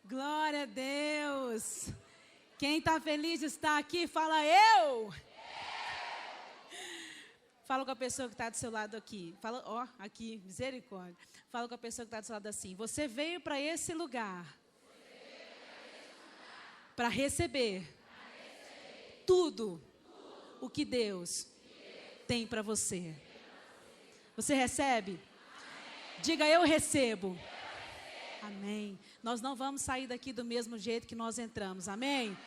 Glória a Deus. Quem está feliz de estar aqui, fala eu. Fala com a pessoa que está do seu lado aqui. Fala, ó, aqui, misericórdia. Fala com a pessoa que está do seu lado assim. Você veio para esse lugar. Para receber tudo o que Deus tem para você. Você recebe? Diga, eu recebo. Amém. Nós não vamos sair daqui do mesmo jeito que nós entramos. Amém?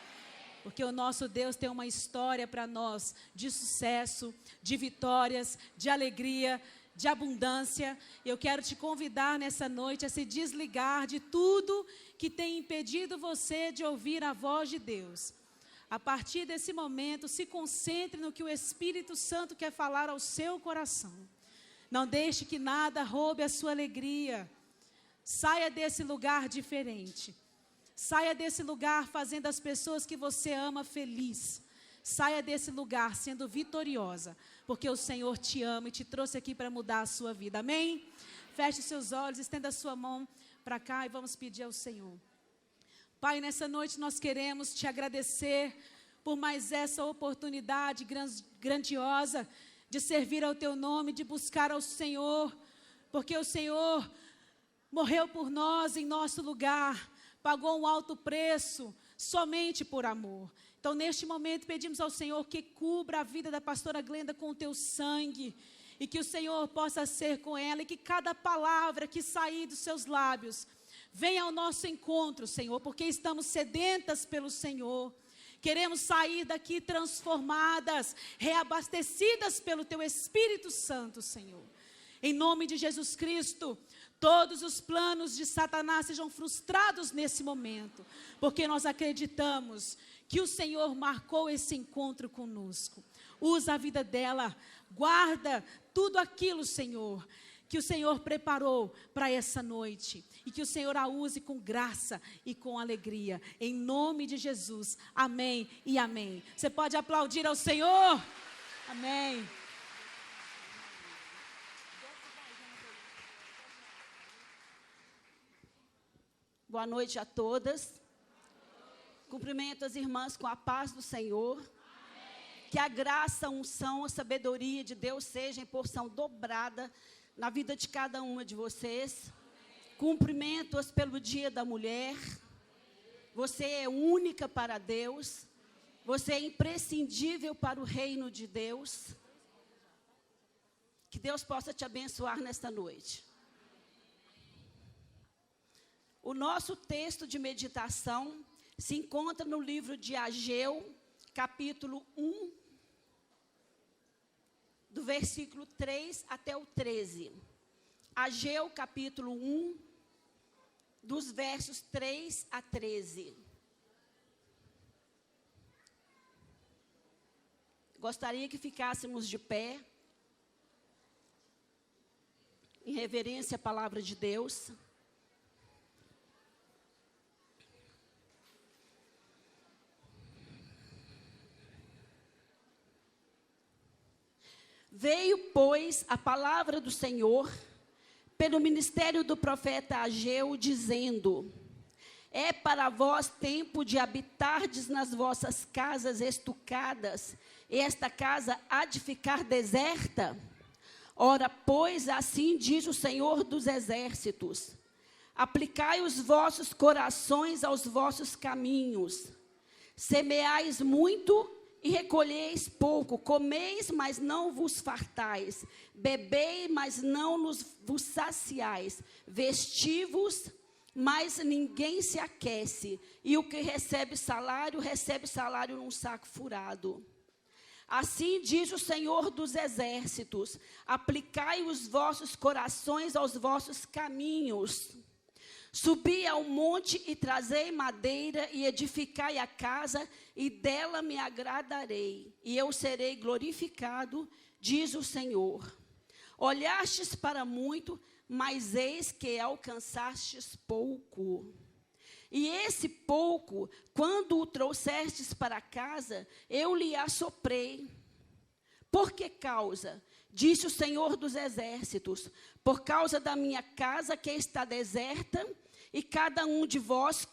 Porque o nosso Deus tem uma história para nós de sucesso, de vitórias, de alegria, de abundância. Eu quero te convidar nessa noite a se desligar de tudo que tem impedido você de ouvir a voz de Deus. A partir desse momento, se concentre no que o Espírito Santo quer falar ao seu coração. Não deixe que nada roube a sua alegria. Saia desse lugar diferente. Saia desse lugar fazendo as pessoas que você ama feliz. Saia desse lugar sendo vitoriosa, porque o Senhor te ama e te trouxe aqui para mudar a sua vida. Amém? Feche seus olhos, estenda a sua mão para cá e vamos pedir ao Senhor. Pai, nessa noite nós queremos te agradecer por mais essa oportunidade grandiosa de servir ao teu nome, de buscar ao Senhor, porque o Senhor morreu por nós em nosso lugar, pagou um alto preço somente por amor. Então, neste momento, pedimos ao Senhor que cubra a vida da pastora Glenda com o teu sangue, e que o Senhor possa ser com ela, e que cada palavra que sair dos seus lábios venha ao nosso encontro, Senhor, porque estamos sedentas pelo Senhor. Queremos sair daqui transformadas, reabastecidas pelo teu Espírito Santo, Senhor. Em nome de Jesus Cristo, todos os planos de Satanás sejam frustrados nesse momento, porque nós acreditamos que o Senhor marcou esse encontro conosco. Usa a vida dela, guarda tudo aquilo, Senhor, que o Senhor preparou para essa noite, e que o Senhor a use com graça e com alegria, em nome de Jesus, amém e amém. Você pode aplaudir ao Senhor? Amém. Boa noite a todas. Cumprimento as irmãs com a paz do Senhor. Amém. Que a graça, a unção, a sabedoria de Deus seja em porção dobrada na vida de cada uma de vocês. Cumprimento-as pelo Dia da Mulher. Você é única para Deus. Você é imprescindível para o reino de Deus. Que Deus possa te abençoar nesta noite. O nosso texto de meditação se encontra no livro de Ageu, capítulo 1, do versículo 3 até o 13. Ageu, capítulo 1, dos versos 3 a 13. Gostaria que ficássemos de pé, em reverência à palavra de Deus. Veio, pois, a palavra do Senhor, pelo ministério do profeta Ageu, dizendo: é para vós tempo de habitardes nas vossas casas estucadas, e esta casa há de ficar deserta? Ora, pois, assim diz o Senhor dos Exércitos: aplicai os vossos corações aos vossos caminhos, semeais muito e recolheis pouco, comeis, mas não vos fartais, bebei, mas não vos saciais, vestivos, mas ninguém se aquece, e o que recebe salário num saco furado. Assim diz o Senhor dos Exércitos: aplicai os vossos corações aos vossos caminhos. Subi ao monte e trazei madeira e edificai a casa, e dela me agradarei, e eu serei glorificado, diz o Senhor. Olhastes para muito, mas eis que alcançastes pouco. E esse pouco, quando o trouxestes para casa, eu lhe assoprei. Por que causa? Disse o Senhor dos Exércitos: por causa da minha casa que está deserta, e cada um de vós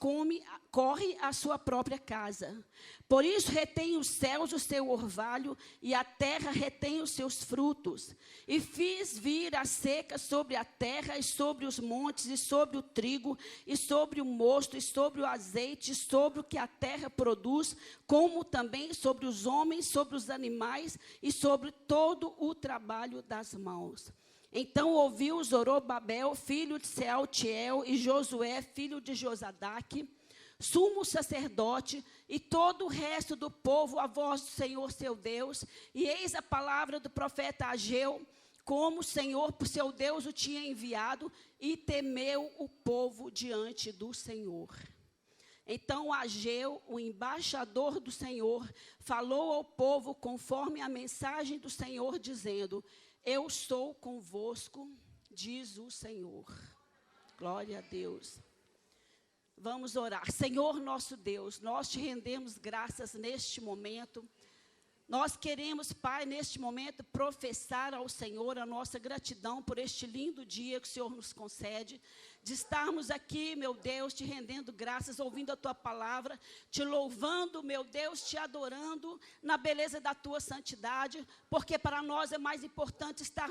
corre à sua própria casa. Por isso retém os céus o seu orvalho, e a terra retém os seus frutos. E fiz vir a seca sobre a terra, e sobre os montes, e sobre o trigo, e sobre o mosto, e sobre o azeite, e sobre o que a terra produz, como também sobre os homens, sobre os animais, e sobre todo o trabalho das mãos. Então ouviu Zorobabel, filho de Sealtiel, e Josué, filho de Josadaque, sumo sacerdote, e todo o resto do povo, a voz do Senhor seu Deus, e eis a palavra do profeta Ageu, como o Senhor, por seu Deus, o tinha enviado, e temeu o povo diante do Senhor. Então Ageu, o embaixador do Senhor, falou ao povo conforme a mensagem do Senhor, dizendo: eu sou convosco, diz o Senhor. Glória a Deus. Vamos orar. Senhor nosso Deus, nós te rendemos graças neste momento. Nós queremos, Pai, neste momento, professar ao Senhor a nossa gratidão por este lindo dia que o Senhor nos concede, de estarmos aqui, meu Deus, te rendendo graças, ouvindo a Tua palavra, te louvando, meu Deus, te adorando na beleza da Tua santidade, porque para nós é mais importante estar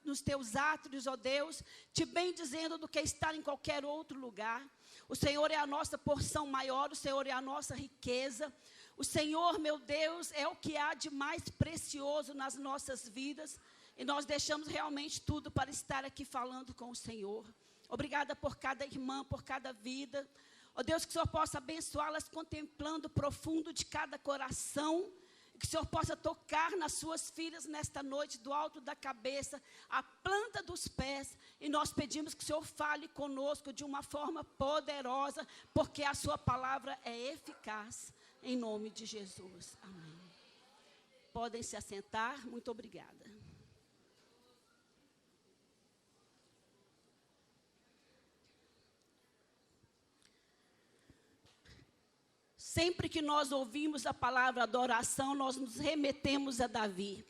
nos Teus átrios, ó Deus, te bendizendo do que estar em qualquer outro lugar. O Senhor é a nossa porção maior, o Senhor é a nossa riqueza. O Senhor, meu Deus, é o que há de mais precioso nas nossas vidas. E nós deixamos realmente tudo para estar aqui falando com o Senhor. Obrigada por cada irmã, por cada vida. Ó Deus, que o Senhor possa abençoá-las contemplando o profundo de cada coração. Que o Senhor possa tocar nas suas filhas nesta noite, do alto da cabeça, a planta dos pés. E nós pedimos que o Senhor fale conosco de uma forma poderosa, porque a sua palavra é eficaz. Em nome de Jesus. Amém. Podem se assentar. Muito obrigada. Sempre que nós ouvimos a palavra adoração, nós nos remetemos a Davi.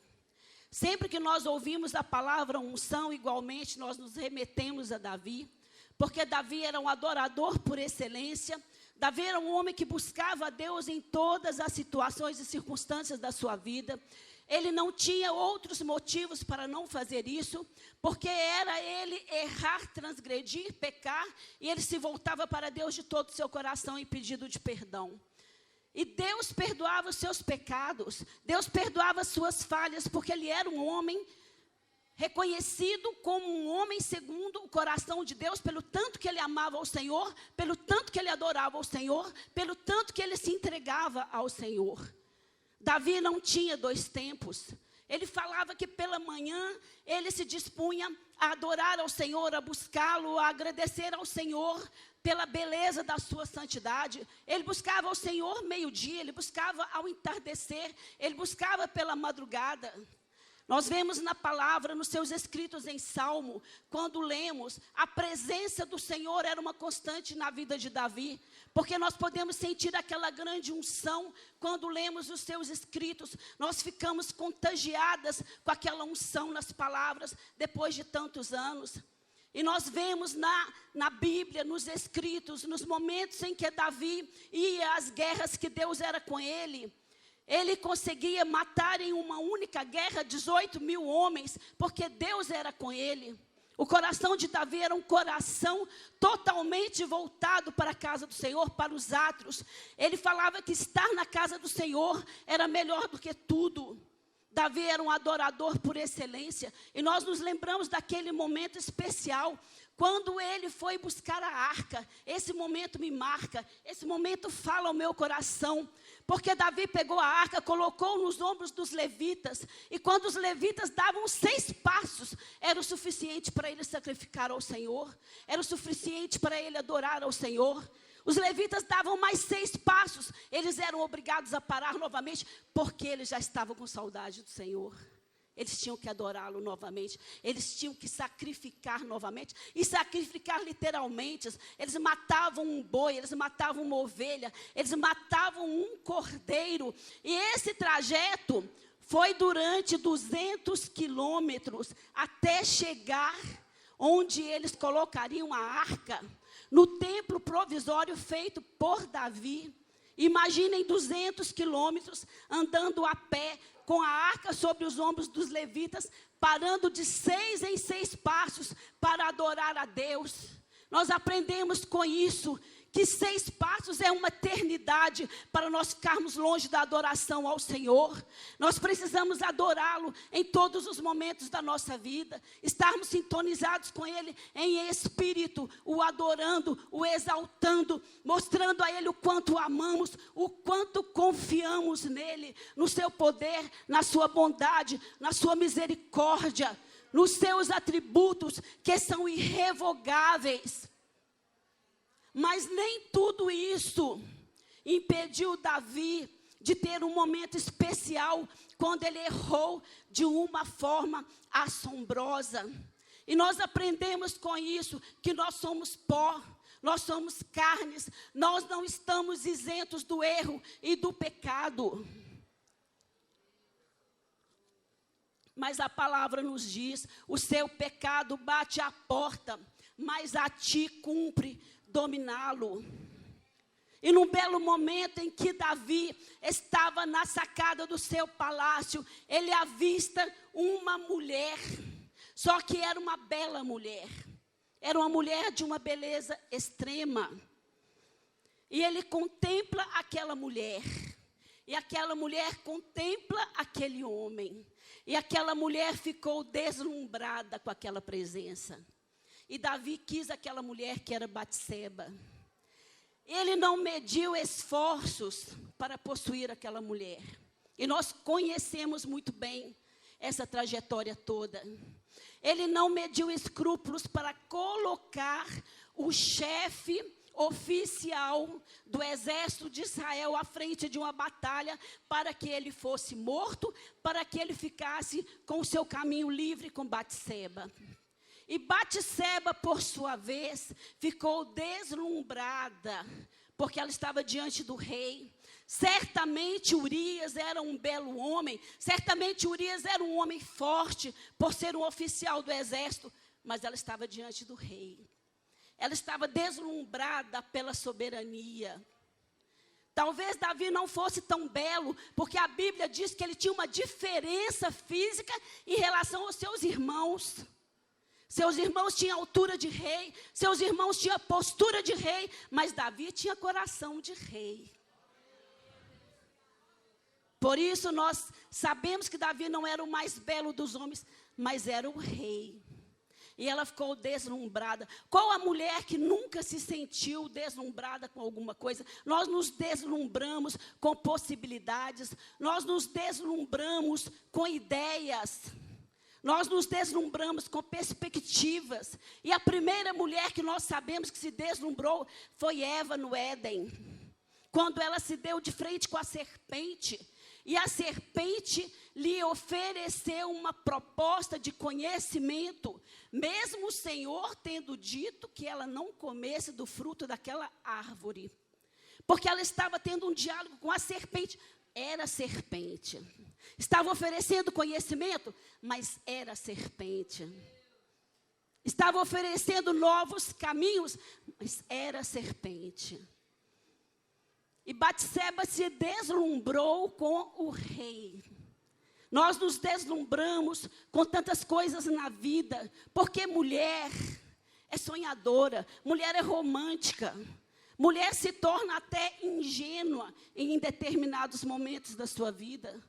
Sempre que nós ouvimos a palavra unção, igualmente, nós nos remetemos a Davi. Porque Davi era um adorador por excelência. Davi era um homem que buscava a Deus em todas as situações e circunstâncias da sua vida. Ele não tinha outros motivos para não fazer isso, porque era ele errar, transgredir, pecar, e ele se voltava para Deus de todo o seu coração em pedido de perdão. E Deus perdoava os seus pecados, Deus perdoava as suas falhas, porque ele era um homem reconhecido como um homem segundo o coração de Deus, pelo tanto que ele amava ao Senhor, pelo tanto que ele adorava ao Senhor, pelo tanto que ele se entregava ao Senhor. Davi não tinha dois tempos. Ele falava que pela manhã ele se dispunha a adorar ao Senhor, a buscá-lo, a agradecer ao Senhor pela beleza da sua santidade. Ele buscava ao Senhor meio-dia, ele buscava ao entardecer, ele buscava pela madrugada. Nós vemos na palavra, nos seus escritos em Salmo, quando lemos, a presença do Senhor era uma constante na vida de Davi, porque nós podemos sentir aquela grande unção, quando lemos os seus escritos, nós ficamos contagiadas com aquela unção nas palavras, depois de tantos anos. E nós vemos na Bíblia, nos escritos, nos momentos em que Davi ia às guerras que Deus era com ele, ele conseguia matar em uma única guerra 18 mil homens, porque Deus era com ele. O coração de Davi era um coração totalmente voltado para a casa do Senhor, para os átrios. Ele falava que estar na casa do Senhor era melhor do que tudo. Davi era um adorador por excelência. E nós nos lembramos daquele momento especial, quando ele foi buscar a arca. Esse momento me marca, esse momento fala ao meu coração. Porque Davi pegou a arca, colocou nos ombros dos levitas. E quando os levitas davam 6 passos, era o suficiente para ele sacrificar ao Senhor. Era o suficiente para ele adorar ao Senhor. Os levitas davam mais 6 passos. Eles eram obrigados a parar novamente, porque eles já estavam com saudade do Senhor. Eles tinham que adorá-lo novamente. Eles tinham que sacrificar novamente. E sacrificar literalmente. Eles matavam um boi, eles matavam uma ovelha, eles matavam um cordeiro. E esse trajeto foi durante 200 quilômetros até chegar onde eles colocariam a arca, no templo provisório feito por Davi. Imaginem 200 quilômetros andando a pé, com a arca sobre os ombros dos levitas, parando de 6 em 6 passos para adorar a Deus. Nós aprendemos com isso que 6 passos é uma eternidade para nós ficarmos longe da adoração ao Senhor. Nós precisamos adorá-lo em todos os momentos da nossa vida, estarmos sintonizados com Ele em espírito, o adorando, o exaltando, mostrando a Ele o quanto o amamos, o quanto confiamos nele, no seu poder, na sua bondade, na sua misericórdia, nos seus atributos que são irrevogáveis. Mas nem tudo isso impediu Davi de ter um momento especial quando ele errou de uma forma assombrosa. E nós aprendemos com isso que nós somos pó, nós somos carnes, nós não estamos isentos do erro e do pecado. Mas a palavra nos diz: o seu pecado bate à porta, mas a ti cumpre dominá-lo. E num belo momento em que Davi estava na sacada do seu palácio, ele avista uma mulher, só que era uma bela mulher, era uma mulher de uma beleza extrema. E ele contempla aquela mulher, e aquela mulher contempla aquele homem, e aquela mulher ficou deslumbrada com aquela presença. E Davi quis aquela mulher que era Batseba. Ele não mediu esforços para possuir aquela mulher. E nós conhecemos muito bem essa trajetória toda. Ele não mediu escrúpulos para colocar o chefe oficial do exército de Israel à frente de uma batalha para que ele fosse morto, para que ele ficasse com o seu caminho livre com Batseba. E Batseba, por sua vez, ficou deslumbrada, porque ela estava diante do rei. Certamente Urias era um belo homem, certamente Urias era um homem forte, por ser um oficial do exército, mas ela estava diante do rei. Ela estava deslumbrada pela soberania. Talvez Davi não fosse tão belo, porque a Bíblia diz que ele tinha uma diferença física em relação aos seus irmãos. Seus irmãos tinham altura de rei, seus irmãos tinham postura de rei, mas Davi tinha coração de rei. Por isso nós sabemos que Davi não era o mais belo dos homens, mas era o rei. E ela ficou deslumbrada. Qual a mulher que nunca se sentiu deslumbrada com alguma coisa? Nós nos deslumbramos com possibilidades, nós nos deslumbramos com ideias. Nós nos deslumbramos com perspectivas. E a primeira mulher que nós sabemos que se deslumbrou foi Eva no Éden. Quando ela se deu de frente com a serpente. E a serpente lhe ofereceu uma proposta de conhecimento. Mesmo o Senhor tendo dito que ela não comesse do fruto daquela árvore. Porque ela estava tendo um diálogo com a serpente. Era serpente. Estava oferecendo conhecimento, mas era serpente. Estava oferecendo novos caminhos, mas era serpente. E Batseba se deslumbrou com o rei. Nós nos deslumbramos com tantas coisas na vida, porque mulher é sonhadora, mulher é romântica. Mulher se torna até ingênua em determinados momentos da sua vida.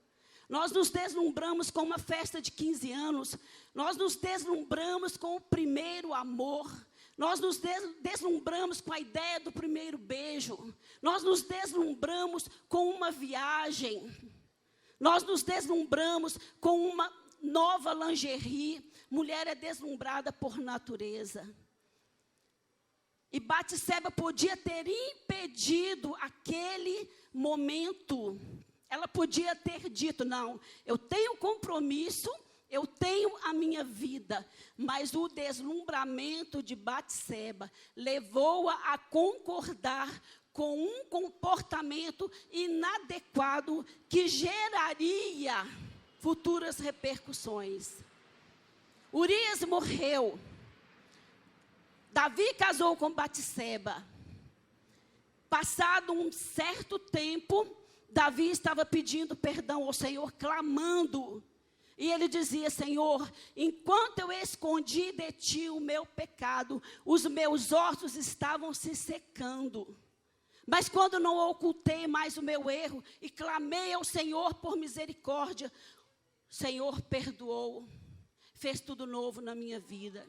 Nós nos deslumbramos com uma festa de 15 anos. Nós nos deslumbramos com o primeiro amor. Nós nos deslumbramos com a ideia do primeiro beijo. Nós nos deslumbramos com uma viagem. Nós nos deslumbramos com uma nova lingerie. Mulher é deslumbrada por natureza. E Batseba podia ter impedido aquele momento. Ela podia ter dito, não, eu tenho compromisso, eu tenho a minha vida. Mas o deslumbramento de Batseba levou-a a concordar com um comportamento inadequado que geraria futuras repercussões. Urias morreu. Davi casou com Batseba. Passado um certo tempo, Davi estava pedindo perdão ao Senhor, clamando. E ele dizia: Senhor, enquanto eu escondi de ti o meu pecado, os meus ossos estavam se secando. Mas quando não ocultei mais o meu erro e clamei ao Senhor por misericórdia, o Senhor perdoou, fez tudo novo na minha vida.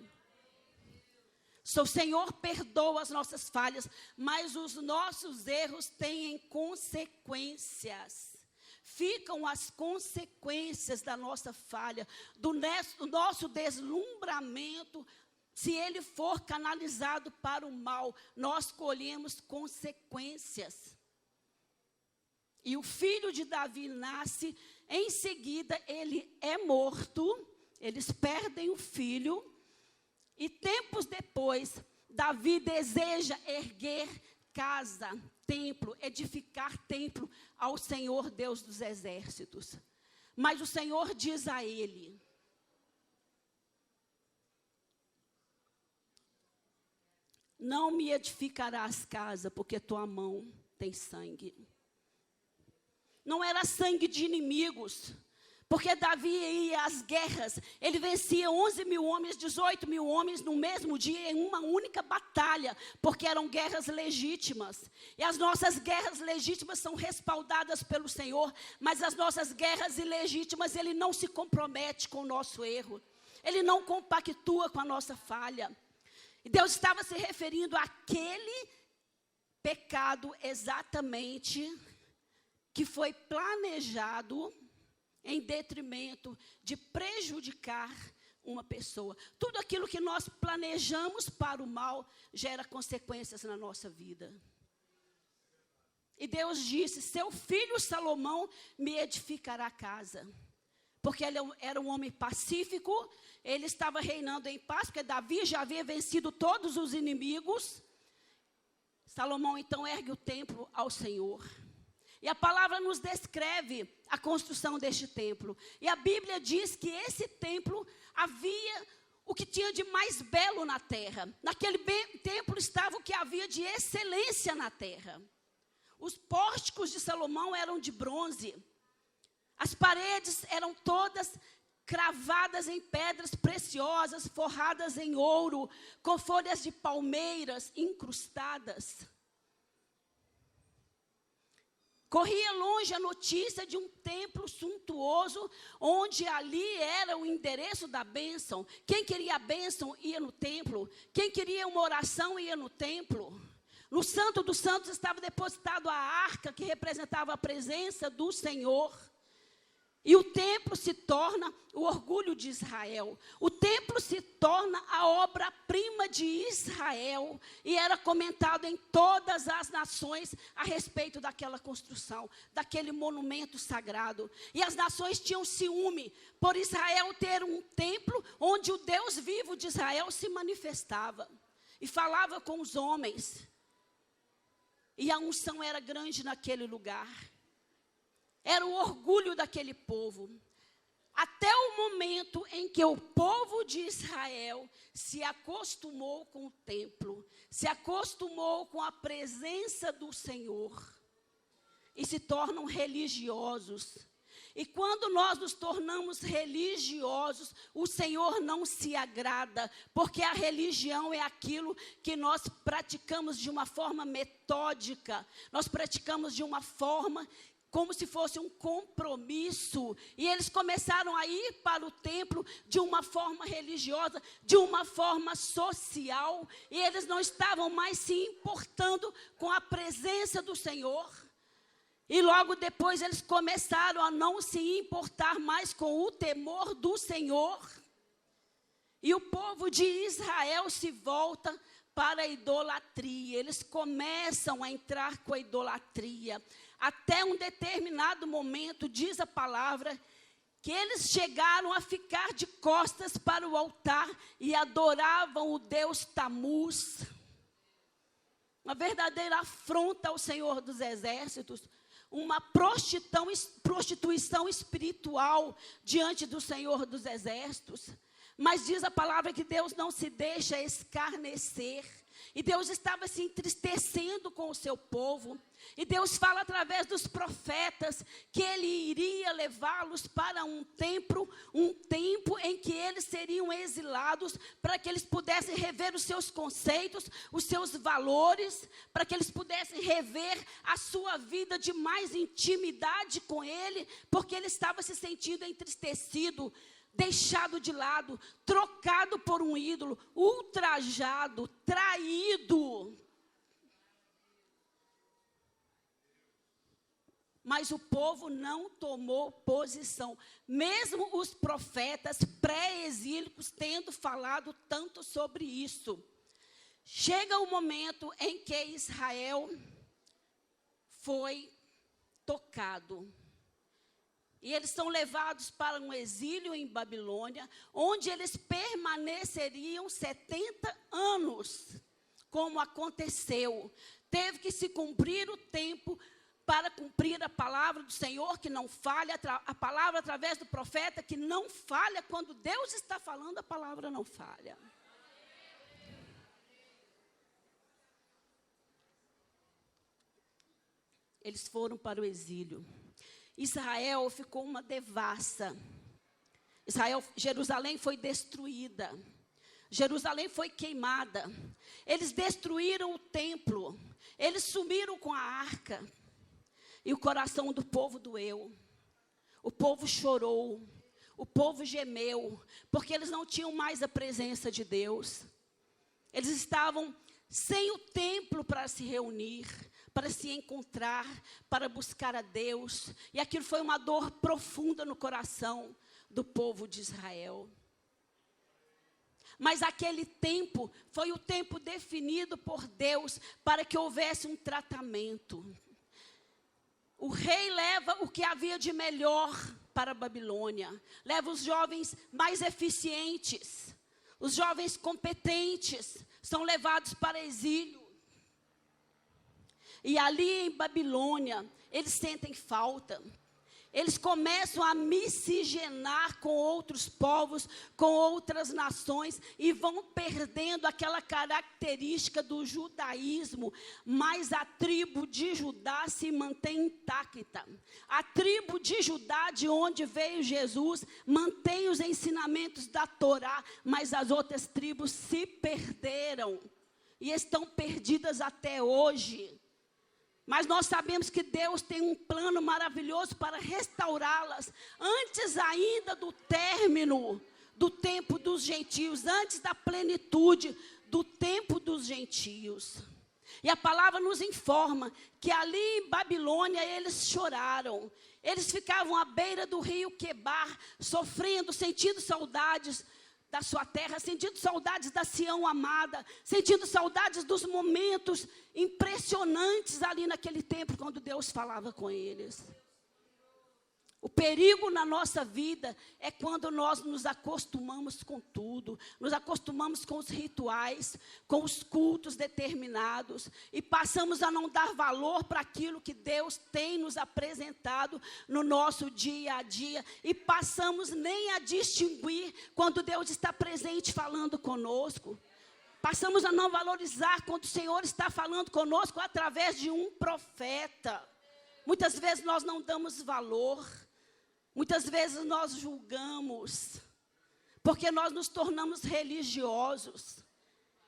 O Senhor perdoa as nossas falhas, mas os nossos erros têm consequências. Ficam as consequências da nossa falha, do nosso deslumbramento. Se ele for canalizado para o mal, nós colhemos consequências. E o filho de Davi nasce, em seguida ele é morto, eles perdem o filho. E tempos depois, Davi deseja erguer casa, templo, edificar templo ao Senhor Deus dos exércitos. Mas o Senhor diz a ele: não me edificarás casa, porque tua mão tem sangue. Não era sangue de inimigos. Porque Davi ia às guerras, ele vencia 11 mil homens, 18 mil homens no mesmo dia, em uma única batalha, porque eram guerras legítimas. E as nossas guerras legítimas são respaldadas pelo Senhor, mas as nossas guerras ilegítimas, Ele não se compromete com o nosso erro. Ele não compactua com a nossa falha. E Deus estava se referindo àquele pecado exatamente que foi planejado em detrimento de prejudicar uma pessoa. Tudo aquilo que nós planejamos para o mal gera consequências na nossa vida. E Deus disse: seu filho Salomão me edificará a casa. Porque ele era um homem pacífico, ele estava reinando em paz, porque Davi já havia vencido todos os inimigos. Salomão então ergue o templo ao Senhor. E a palavra nos descreve a construção deste templo. E a Bíblia diz que esse templo havia o que tinha de mais belo na terra. Naquele templo estava o que havia de excelência na terra. Os pórticos de Salomão eram de bronze. As paredes eram todas cravadas em pedras preciosas, forradas em ouro, com folhas de palmeiras incrustadas. Corria longe a notícia de um templo suntuoso, onde ali era o endereço da bênção. Quem queria a bênção ia no templo. Quem queria uma oração ia no templo. No Santo dos Santos estava depositado a arca que representava a presença do Senhor. E o templo se torna o orgulho de Israel. O templo se torna a obra-prima de Israel. E era comentado em todas as nações a respeito daquela construção, daquele monumento sagrado. E as nações tinham ciúme por Israel ter um templo onde o Deus vivo de Israel se manifestava. E falava com os homens. E a unção era grande naquele lugar. Era o orgulho daquele povo. Até o momento em que o povo de Israel se acostumou com o templo, se acostumou com a presença do Senhor e se tornam religiosos. E quando nós nos tornamos religiosos, o Senhor não se agrada, porque a religião é aquilo que nós praticamos de uma forma metódica, nós praticamos de uma forma como se fosse um compromisso. E eles começaram a ir para o templo de uma forma religiosa, de uma forma social. E eles não estavam mais se importando com a presença do Senhor. E logo depois eles começaram a não se importar mais com o temor do Senhor. E o povo de Israel se volta para a idolatria. Eles começam a entrar com a idolatria. Até um determinado momento, diz a palavra, que eles chegaram a ficar de costas para o altar e adoravam o Deus Tamuz. Uma verdadeira afronta ao Senhor dos Exércitos, uma prostituição espiritual diante do Senhor dos Exércitos. Mas diz a palavra que Deus não se deixa escarnecer. E Deus estava se entristecendo com o seu povo. E Deus fala através dos profetas que Ele iria levá-los para um tempo em que eles seriam exilados, para que eles pudessem rever os seus conceitos, os seus valores, para que eles pudessem rever a sua vida de mais intimidade com Ele, porque ele estava se sentindo entristecido, deixado de lado, trocado por um ídolo, ultrajado, traído. Mas o povo não tomou posição, mesmo os profetas pré-exílicos tendo falado tanto sobre isso. Chega o momento em que Israel foi tocado. E eles são levados para um exílio em Babilônia, onde eles permaneceriam 70 anos, como aconteceu. Teve que se cumprir o tempo para cumprir a palavra do Senhor, que não falha, a palavra através do profeta, que não falha. Quando Deus está falando, a palavra não falha. Eles foram para o exílio. Israel ficou uma devassa. Jerusalém foi destruída. Jerusalém foi queimada. Eles destruíram o templo. Eles sumiram com a arca. E o coração do povo doeu. O povo chorou. O povo gemeu. Porque eles não tinham mais a presença de Deus. Eles estavam sem o templo para se reunir, para se encontrar, para buscar a Deus. E aquilo foi uma dor profunda no coração do povo de Israel. Mas aquele tempo foi o tempo definido por Deus para que houvesse um tratamento. O rei leva o que havia de melhor para a Babilônia. Leva os jovens mais eficientes, os jovens competentes, são levados para exílio. E ali em Babilônia, eles sentem falta. Eles começam a miscigenar com outros povos, com outras nações, e vão perdendo aquela característica do judaísmo, mas a tribo de Judá se mantém intacta. A tribo de Judá, de onde veio Jesus, mantém os ensinamentos da Torá, mas as outras tribos se perderam, e estão perdidas até hoje. Mas nós sabemos que Deus tem um plano maravilhoso para restaurá-las, antes ainda do término do tempo dos gentios, antes da plenitude do tempo dos gentios. E a palavra nos informa que ali em Babilônia eles choraram. Eles ficavam à beira do rio Quebar, sofrendo, sentindo saudades da sua terra, sentindo saudades da Sião amada, sentindo saudades dos momentos impressionantes ali naquele tempo, quando Deus falava com eles. O perigo na nossa vida é quando nós nos acostumamos com tudo, nos acostumamos com os rituais, com os cultos determinados, e passamos a não dar valor para aquilo que Deus tem nos apresentado no nosso dia a dia, e passamos nem a distinguir quando Deus está presente falando conosco. Passamos a não valorizar quando o Senhor está falando conosco através de um profeta. Muitas vezes nós não damos valor. Muitas vezes nós julgamos, porque nós nos tornamos religiosos.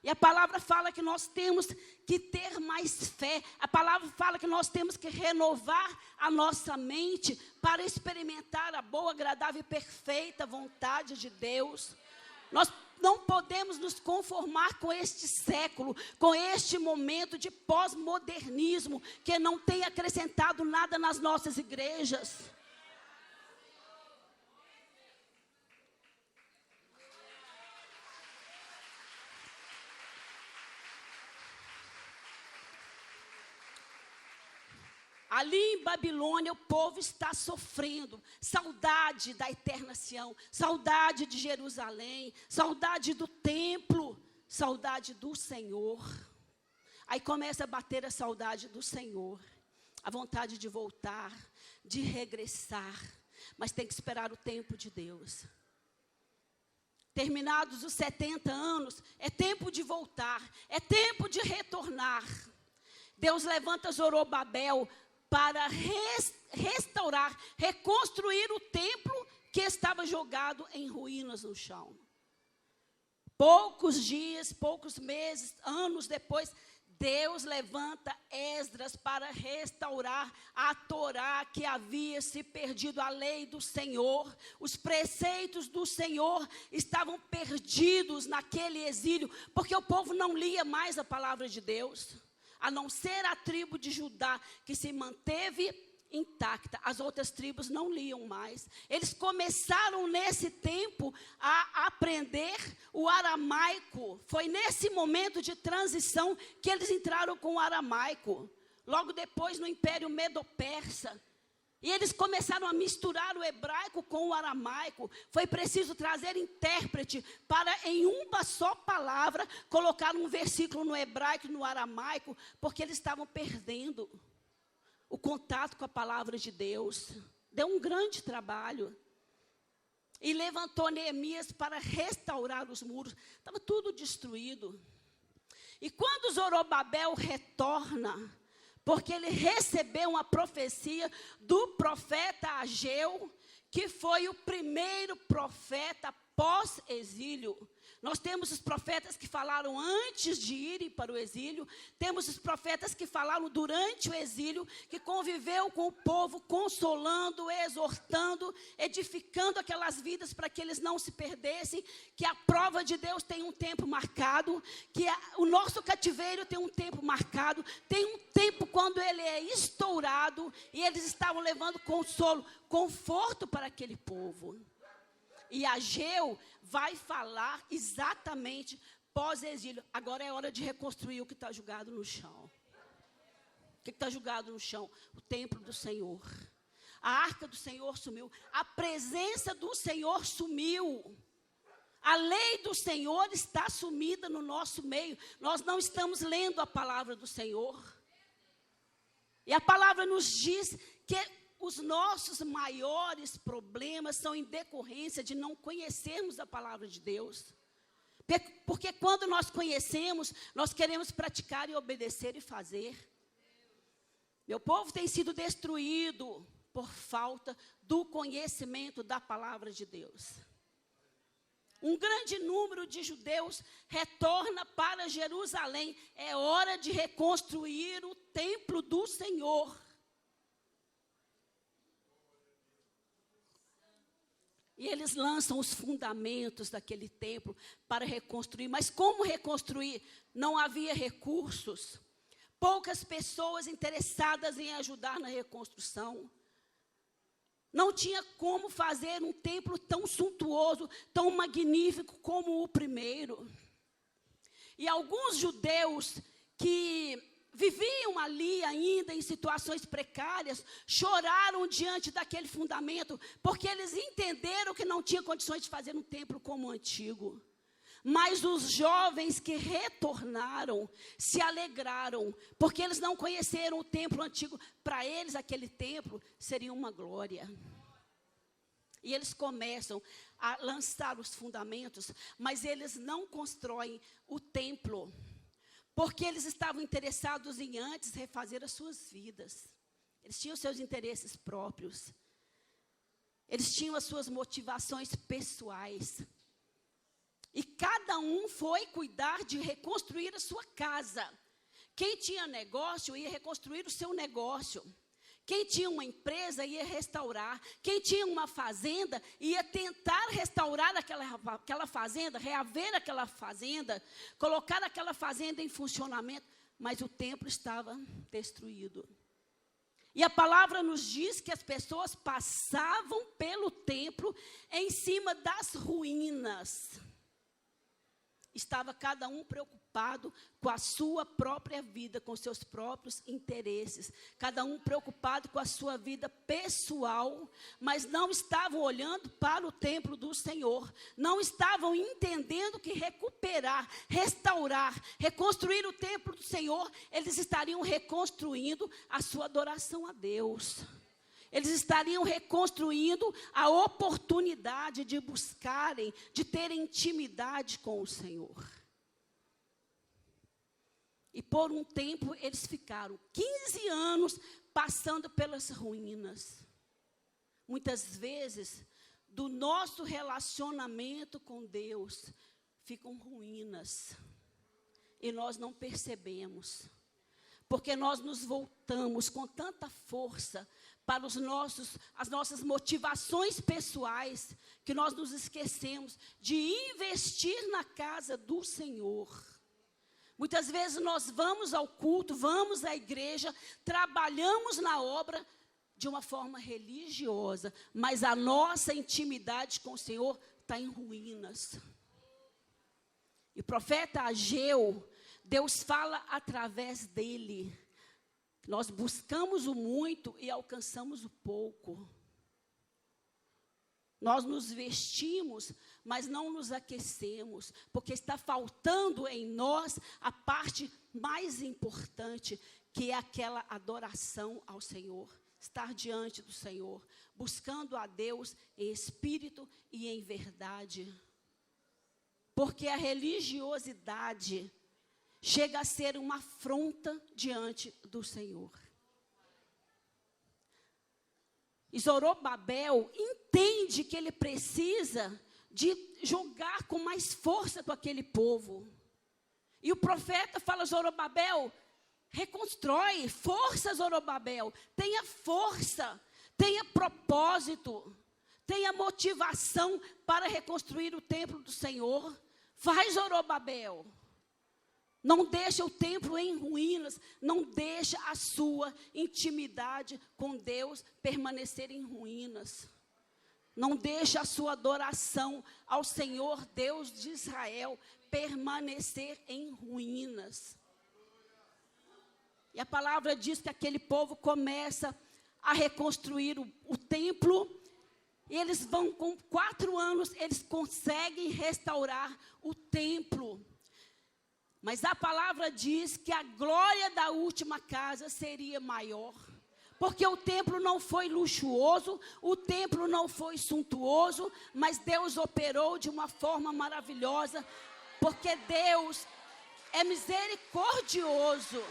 E a palavra fala que nós temos que ter mais fé. A palavra fala que nós temos que renovar a nossa mente para experimentar a boa, agradável e perfeita vontade de Deus. Nós não podemos nos conformar com este século, com este momento de pós-modernismo, que não tem acrescentado nada nas nossas igrejas. Ali em Babilônia, o povo está sofrendo saudade da eterna Sião, saudade de Jerusalém, saudade do templo, saudade do Senhor. Aí começa a bater a saudade do Senhor, a vontade de voltar, de regressar, mas tem que esperar o tempo de Deus. terminados os 70 anos, é tempo de voltar, é tempo de retornar. Deus levanta Zorobabel para restaurar, reconstruir o templo que estava jogado em ruínas no chão. Poucos dias, poucos meses, anos depois, Deus levanta Esdras para restaurar a Torá que havia se perdido, a lei do Senhor. Os preceitos do Senhor estavam perdidos naquele exílio, porque o povo não lia mais a palavra de Deus, a não ser a tribo de Judá, que se manteve intacta. As outras tribos não liam mais. Eles começaram nesse tempo a aprender o aramaico. Foi nesse momento de transição que eles entraram com o aramaico. Logo depois no Império Medo-Persa. E eles começaram a misturar o hebraico com o aramaico. Foi preciso trazer intérprete para, em uma só palavra, colocar um versículo no hebraico e no aramaico, porque eles estavam perdendo o contato com a palavra de Deus. Deu um grande trabalho. E levantou Neemias para restaurar os muros. Estava tudo destruído. E quando Zorobabel retorna, porque ele recebeu uma profecia do profeta Ageu, que foi o primeiro profeta pós-exílio. Nós temos os profetas que falaram antes de irem para o exílio, temos os profetas que falaram durante o exílio, que conviveu com o povo, consolando, exortando, edificando aquelas vidas para que eles não se perdessem, que a prova de Deus tem um tempo marcado, que o nosso cativeiro tem um tempo marcado, tem um tempo quando ele é estourado, e eles estavam levando consolo, conforto para aquele povo. E Ageu vai falar exatamente pós-exílio. Agora é hora de reconstruir o que está jogado no chão. O que está jogado no chão? O templo do Senhor. A arca do Senhor sumiu. A presença do Senhor sumiu. A lei do Senhor está sumida no nosso meio. Nós não estamos lendo a palavra do Senhor. E a palavra nos diz que os nossos maiores problemas são em decorrência de não conhecermos a palavra de Deus. Porque quando nós conhecemos, nós queremos praticar e obedecer e fazer. Meu povo tem sido destruído por falta do conhecimento da palavra de Deus. Um grande número de judeus retorna para Jerusalém. É hora de reconstruir o templo do Senhor. E eles lançam os fundamentos daquele templo para reconstruir. Mas como reconstruir? Não havia recursos. Poucas pessoas interessadas em ajudar na reconstrução. Não tinha como fazer um templo tão suntuoso, tão magnífico como o primeiro. E alguns judeus que viviam ali ainda em situações precárias, choraram diante daquele fundamento, porque eles entenderam que não tinha condições de fazer um templo como o antigo. Mas os jovens que retornaram se alegraram, porque eles não conheceram o templo antigo. Para eles, aquele templo seria uma glória. E eles começam a lançar os fundamentos, mas eles não constroem o templo, porque eles estavam interessados em antes refazer as suas vidas. Eles tinham seus interesses próprios. Eles tinham as suas motivações pessoais. E cada um foi cuidar de reconstruir a sua casa. Quem tinha negócio ia reconstruir o seu negócio. Quem tinha uma empresa ia restaurar. Quem tinha uma fazenda ia tentar restaurar aquela fazenda, reaver aquela fazenda, colocar aquela fazenda em funcionamento. Mas o templo estava destruído. E a palavra nos diz que as pessoas passavam pelo templo em cima das ruínas. Estava cada um preocupado com a sua própria vida, com seus próprios interesses. Cada um preocupado com a sua vida pessoal, mas não estavam olhando para o templo do Senhor. Não estavam entendendo que recuperar, restaurar, reconstruir o templo do Senhor, eles estariam reconstruindo a sua adoração a Deus. Eles estariam reconstruindo a oportunidade de buscarem, de terem intimidade com o Senhor. E por um tempo eles ficaram 15 anos passando pelas ruínas. Muitas vezes, do nosso relacionamento com Deus, ficam ruínas. E nós não percebemos. Porque nós nos voltamos com tanta força para as nossas motivações pessoais, que nós nos esquecemos de investir na casa do Senhor. Muitas vezes nós vamos ao culto, vamos à igreja, trabalhamos na obra de uma forma religiosa, mas a nossa intimidade com o Senhor está em ruínas. E o profeta Ageu, Deus fala através dele. Nós buscamos o muito e alcançamos o pouco. Nós nos vestimos, mas não nos aquecemos, porque está faltando em nós a parte mais importante, que é aquela adoração ao Senhor. Estar diante do Senhor, buscando a Deus em espírito e em verdade. Porque a religiosidade chega a ser uma afronta diante do Senhor. E Zorobabel entende que ele precisa de jogar com mais força com aquele povo. E o profeta fala: Zorobabel, reconstrói, força, Zorobabel, tenha força, tenha propósito, tenha motivação para reconstruir o templo do Senhor. Vai, Zorobabel. Não deixa o templo em ruínas, não deixa a sua intimidade com Deus permanecer em ruínas. Não deixa a sua adoração ao Senhor Deus de Israel permanecer em ruínas. E a palavra diz que aquele povo começa a reconstruir o templo. E eles vão, com 4 anos, eles conseguem restaurar o templo. Mas a palavra diz que a glória da última casa seria maior. Porque o templo não foi luxuoso, o templo não foi suntuoso, mas Deus operou de uma forma maravilhosa. Porque Deus é misericordioso.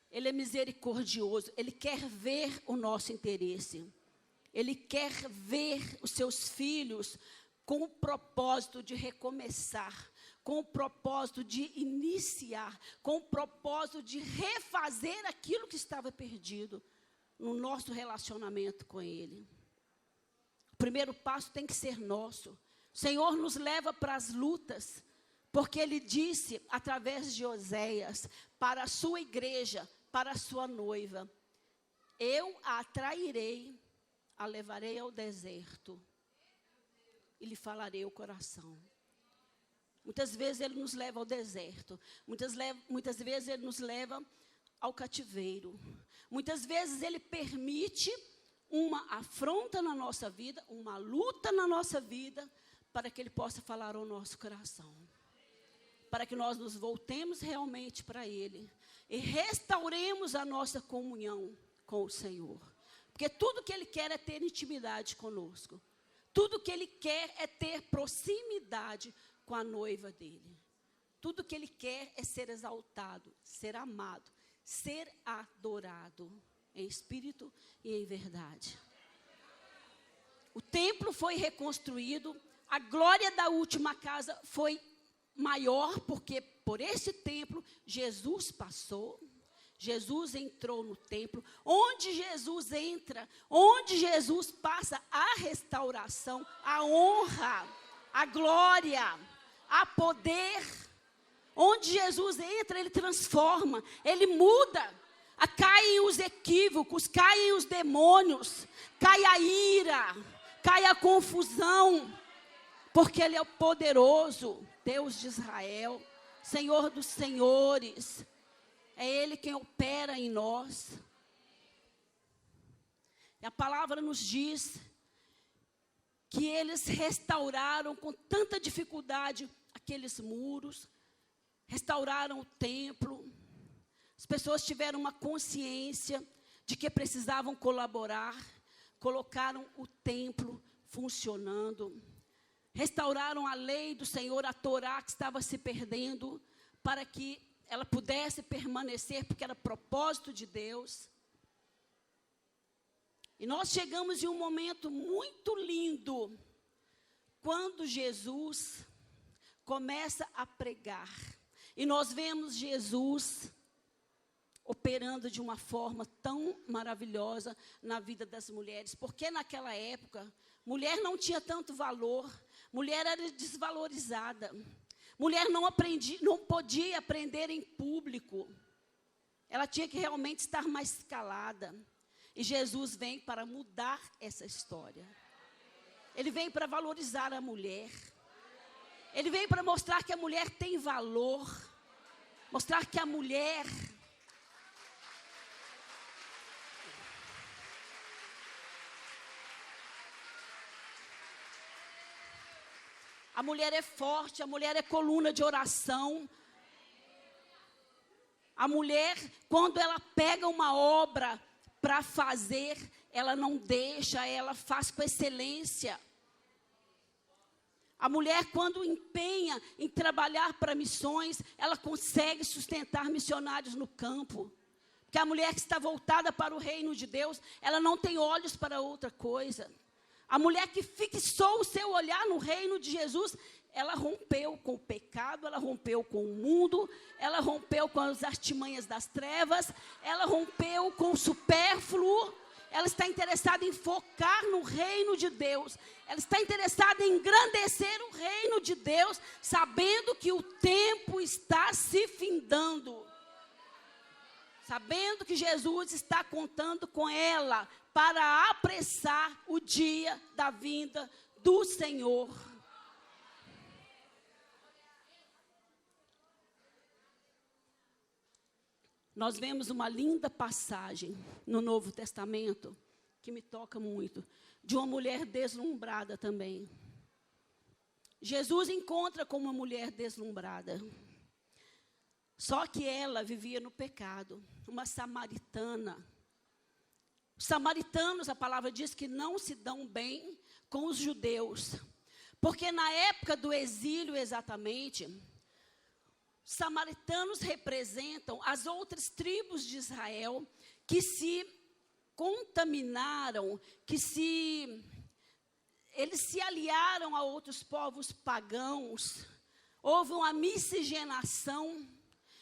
Ele é misericordioso, Ele quer ver o nosso interesse. Ele quer ver os seus filhos com o propósito de recomeçar, com o propósito de iniciar, com o propósito de refazer aquilo que estava perdido no nosso relacionamento com Ele. O primeiro passo tem que ser nosso. O Senhor nos leva para as lutas, porque Ele disse, através de Oséias, para a sua igreja, para a sua noiva: eu a atrairei, a levarei ao deserto e lhe falarei o coração. Muitas vezes Ele nos leva ao deserto, muitas vezes Ele nos leva ao cativeiro, muitas vezes Ele permite uma afronta na nossa vida, uma luta na nossa vida, para que Ele possa falar ao nosso coração, para que nós nos voltemos realmente para Ele e restauremos a nossa comunhão com o Senhor. Porque tudo que Ele quer é ter intimidade conosco. Tudo que Ele quer é ter proximidade com a noiva dEle. Tudo que Ele quer é ser exaltado, ser amado, ser adorado em espírito e em verdade. O templo foi reconstruído, a glória da última casa foi maior, porque por esse templo Jesus passou. Jesus entrou no templo. Onde Jesus entra, onde Jesus passa a restauração, a honra, a glória, a poder. Onde Jesus entra, Ele transforma, Ele muda. Caem os equívocos, caem os demônios, cai a ira, cai a confusão. Porque Ele é o poderoso Deus de Israel, Senhor dos senhores. É Ele quem opera em nós. E a palavra nos diz que eles restauraram com tanta dificuldade aqueles muros, restauraram o templo. As pessoas tiveram uma consciência de que precisavam colaborar, colocaram o templo funcionando, restauraram a lei do Senhor, a Torá que estava se perdendo, para que ela pudesse permanecer, porque era propósito de Deus. E nós chegamos em um momento muito lindo, quando Jesus começa a pregar. E nós vemos Jesus operando de uma forma tão maravilhosa na vida das mulheres. Porque naquela época, mulher não tinha tanto valor, mulher era desvalorizada. Mulher não podia aprender em público. Ela tinha que realmente estar mais calada. E Jesus vem para mudar essa história. Ele vem para valorizar a mulher. Ele vem para mostrar que a mulher tem valor. Mostrar que a mulher... A mulher é forte, a mulher é coluna de oração. A mulher, quando ela pega uma obra para fazer, ela não deixa, ela faz com excelência. A mulher, quando empenha em trabalhar para missões, ela consegue sustentar missionários no campo. Porque a mulher que está voltada para o reino de Deus, ela não tem olhos para outra coisa. A mulher que fixou o seu olhar no reino de Jesus, ela rompeu com o pecado, ela rompeu com o mundo, ela rompeu com as artimanhas das trevas, ela rompeu com o supérfluo, ela está interessada em focar no reino de Deus, ela está interessada em engrandecer o reino de Deus, sabendo que o tempo está se findando. Sabendo que Jesus está contando com ela para apressar o dia da vinda do Senhor. Nós vemos uma linda passagem no Novo Testamento, que me toca muito, de uma mulher deslumbrada também. Jesus encontra com uma mulher deslumbrada. Só que ela vivia no pecado, uma samaritana. Os samaritanos, a palavra diz que não se dão bem com os judeus. Porque na época do exílio exatamente, os samaritanos representam as outras tribos de Israel que se contaminaram, eles se aliaram a outros povos pagãos. Houve uma miscigenação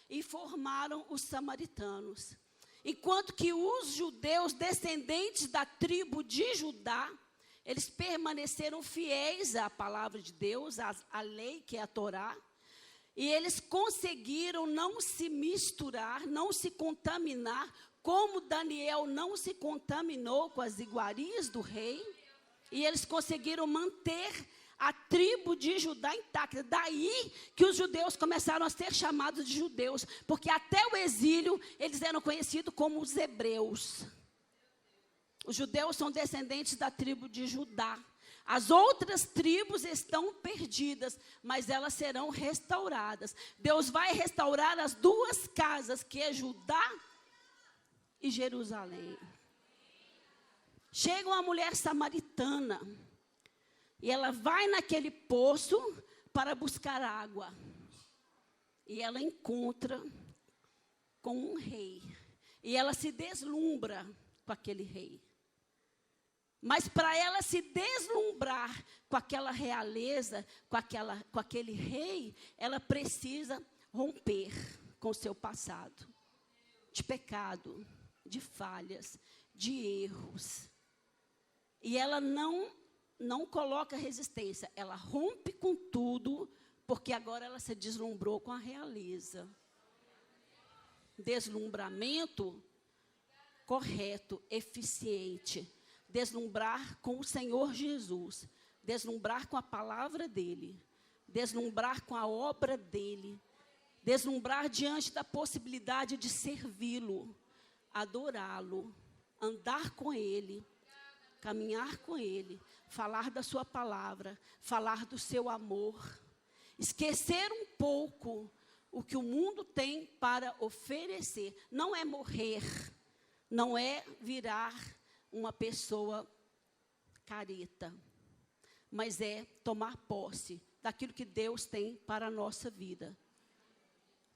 e formaram os samaritanos. Enquanto que os judeus, descendentes da tribo de Judá, eles permaneceram fiéis à palavra de Deus, à lei que é a Torá, e eles conseguiram não se misturar, não se contaminar, como Daniel não se contaminou com as iguarias do rei, e eles conseguiram manter a tribo de Judá intacta. Daí que os judeus começaram a ser chamados de judeus, porque até o exílio eles eram conhecidos como os hebreus. Os judeus são descendentes da tribo de Judá. As outras tribos estão perdidas, mas elas serão restauradas. Deus vai restaurar as duas casas, que é Judá e Jerusalém. Chega uma mulher samaritana, e ela vai naquele poço para buscar água. E ela encontra com um rei. E ela se deslumbra com aquele rei. Mas para ela se deslumbrar com aquela realeza, com aquele rei, ela precisa romper com o seu passado. De pecado, de falhas, de erros. E ela não coloca resistência, ela rompe com tudo, porque agora ela se deslumbrou com a realeza. Deslumbramento correto, eficiente. Deslumbrar com o Senhor Jesus, deslumbrar com a palavra dEle, deslumbrar com a obra dEle, deslumbrar diante da possibilidade de servi-lo, adorá-lo, andar com Ele, caminhar com Ele, falar da sua palavra, falar do seu amor, esquecer um pouco o que o mundo tem para oferecer. Não é morrer, não é virar uma pessoa careta, mas é tomar posse daquilo que Deus tem para a nossa vida.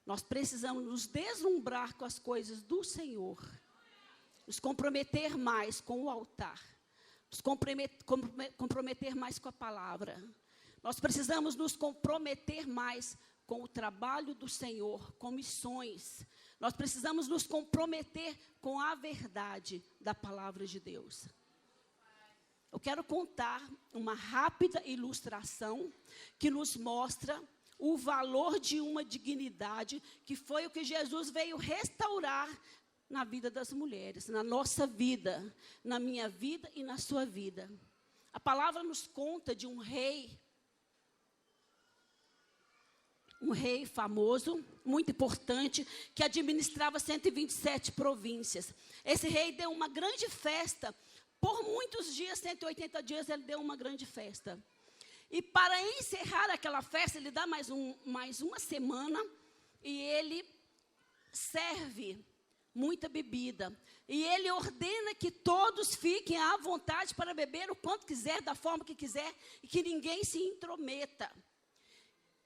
Nós precisamos nos deslumbrar com as coisas do Senhor, nos comprometer mais com o altar, nos comprometer mais com a palavra. Nós precisamos nos comprometer mais com o trabalho do Senhor, com missões. Nós precisamos nos comprometer com a verdade da palavra de Deus. Eu quero contar uma rápida ilustração que nos mostra o valor de uma dignidade, que foi o que Jesus veio restaurar na vida das mulheres, na nossa vida, na minha vida e na sua vida. A palavra nos conta de um rei famoso, muito importante, que administrava 127 províncias. Esse rei deu uma grande festa, por muitos dias, 180 dias, ele deu uma grande festa. E para encerrar aquela festa, ele dá mais uma semana, e ele serve muita bebida. E ele ordena que todos fiquem à vontade para beber o quanto quiser, da forma que quiser, e que ninguém se intrometa.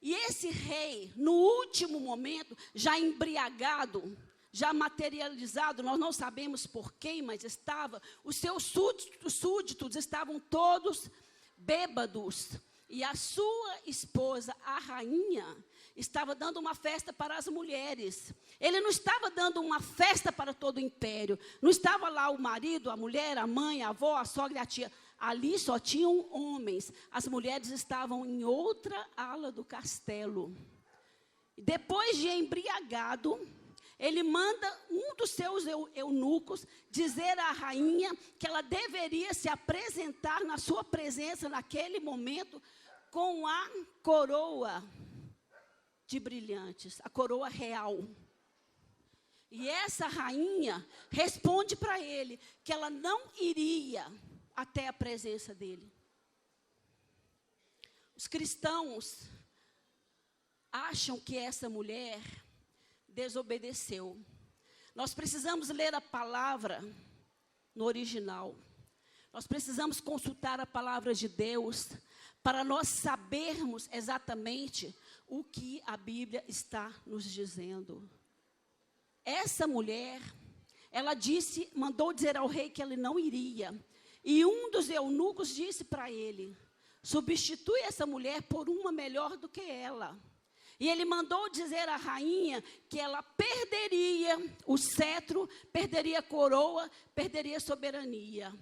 E esse rei, no último momento, já embriagado, já materializado, nós não sabemos por quem, mas estava, os seus súditos estavam todos bêbados. E a sua esposa, a rainha, estava dando uma festa para as mulheres. Ele não estava dando uma festa para todo o império. Não estava lá o marido, a mulher, a mãe, a avó, a sogra e a tia. Ali só tinham homens. As mulheres estavam em outra ala do castelo. Depois de embriagado, ele manda um dos seus eunucos dizer à rainha que ela deveria se apresentar na sua presença naquele momento com a coroa de brilhantes, a coroa real. E essa rainha responde para ele que ela não iria até a presença dele. Os cristãos acham que essa mulher desobedeceu. Nós precisamos ler a palavra no original. Nós precisamos consultar a palavra de Deus para nós sabermos exatamente o que a Bíblia está nos dizendo. Essa mulher, ela mandou dizer ao rei que ele não iria. E um dos eunucos disse para ele: substitui essa mulher por uma melhor do que ela. E ele mandou dizer à rainha que ela perderia o cetro, perderia a coroa, perderia a soberania.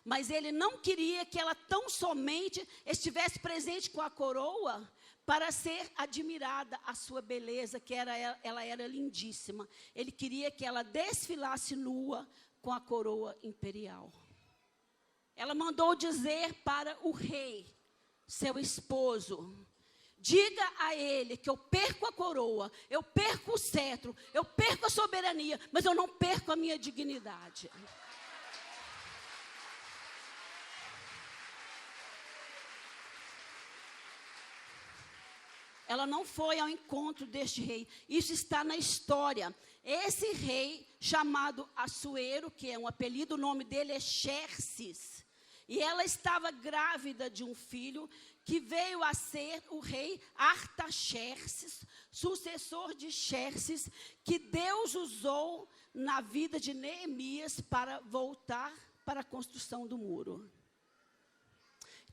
Mas ele não queria que ela tão somente estivesse presente com a coroa para ser admirada a sua beleza, que ela era lindíssima. Ele queria que ela desfilasse nua com a coroa imperial. Ela mandou dizer para o rei, seu esposo: diga a ele que eu perco a coroa, eu perco o cetro, eu perco a soberania, mas eu não perco a minha dignidade. Ela não foi ao encontro deste rei. Isso está na história. Esse rei, chamado Assuero, que é um apelido, o nome dele é Xerxes. E ela estava grávida de um filho que veio a ser o rei Artaxerxes, sucessor de Xerxes, que Deus usou na vida de Neemias para voltar para a construção do muro.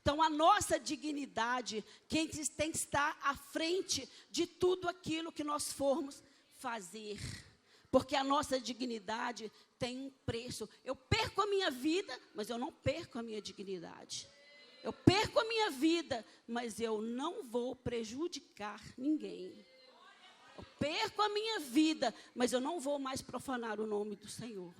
Então, a nossa dignidade, quem tem que estar à frente de tudo aquilo que nós formos fazer. Porque a nossa dignidade tem um preço. Eu perco a minha vida, mas eu não perco a minha dignidade. Eu perco a minha vida, mas eu não vou prejudicar ninguém. Eu perco a minha vida, mas eu não vou mais profanar o nome do Senhor.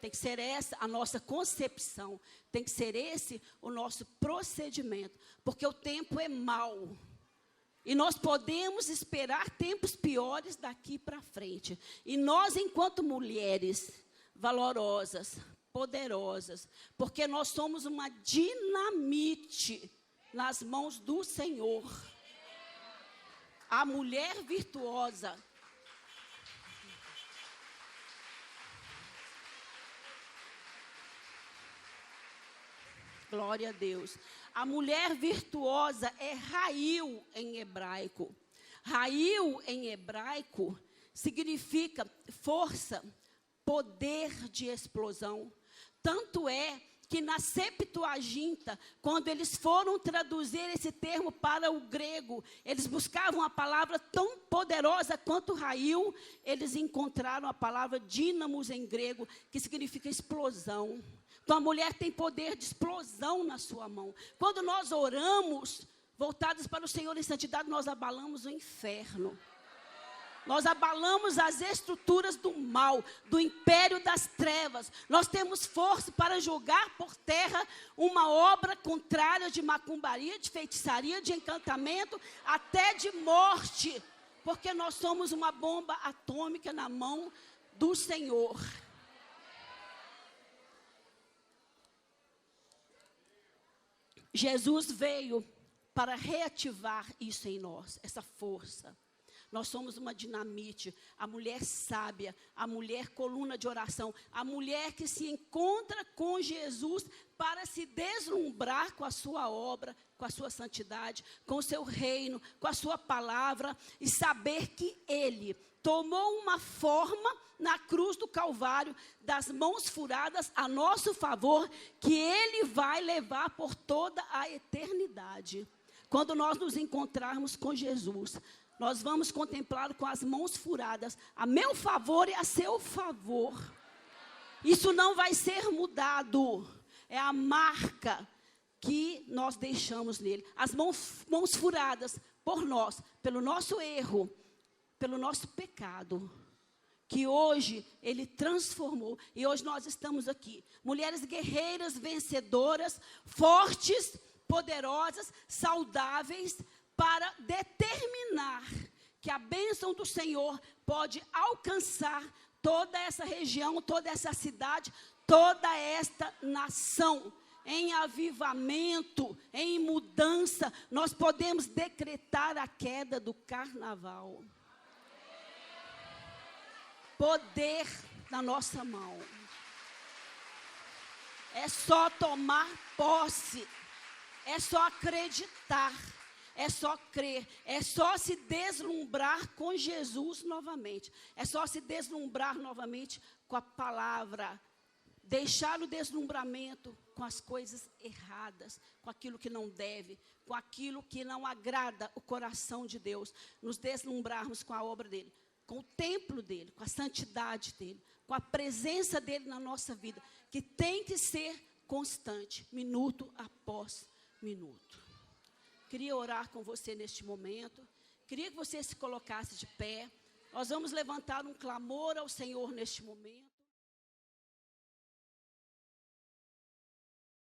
Tem que ser essa a nossa concepção. Tem que ser esse o nosso procedimento. Porque o tempo é mau. E nós podemos esperar tempos piores daqui para frente. E nós, enquanto mulheres valorosas, poderosas, porque nós somos uma dinamite nas mãos do Senhor. A mulher virtuosa. Glória a Deus. A mulher virtuosa é Rail em hebraico. Rail em hebraico significa força, poder de explosão. Tanto é que na Septuaginta, quando eles foram traduzir esse termo para o grego, eles buscavam a palavra tão poderosa quanto Rail, eles encontraram a palavra dínamos em grego, que significa explosão. Então, a mulher tem poder de explosão na sua mão. Quando nós oramos, voltados para o Senhor em santidade, nós abalamos o inferno. Nós abalamos as estruturas do mal, do império das trevas. Nós temos força para jogar por terra uma obra contrária de macumbaria, de feitiçaria, de encantamento, até de morte. Porque nós somos uma bomba atômica na mão do Senhor. Jesus veio para reativar isso em nós, essa força. Nós somos uma dinamite, a mulher sábia, a mulher coluna de oração, a mulher que se encontra com Jesus para se deslumbrar com a sua obra, com a sua santidade, com o seu reino, com a sua palavra, e saber que Ele tomou uma forma na cruz do Calvário, das mãos furadas a nosso favor, que Ele vai levar por toda a eternidade. Quando nós nos encontrarmos com Jesus, nós vamos contemplá-lo com as mãos furadas, a meu favor e a seu favor. Isso não vai ser mudado, é a marca que nós deixamos nele. As mãos furadas por nós, pelo nosso erro, pelo nosso pecado, que hoje Ele transformou, e hoje nós estamos aqui, mulheres guerreiras, vencedoras, fortes, poderosas, saudáveis, para determinar que a bênção do Senhor pode alcançar toda essa região, toda essa cidade, toda esta nação. Em avivamento, em mudança, nós podemos decretar a queda do carnaval. Poder na nossa mão. É só tomar posse. É só acreditar. É só crer. É só se deslumbrar com Jesus novamente. É só se deslumbrar novamente com a palavra. Deixar o deslumbramento com as coisas erradas, com aquilo que não deve, com aquilo que não agrada o coração de Deus. Nos deslumbrarmos com a obra dele, com o templo dele, com a santidade dele, com a presença dele na nossa vida, que tem que ser constante, minuto após minuto. Queria orar com você neste momento, queria que você se colocasse de pé. Nós vamos levantar um clamor ao Senhor neste momento.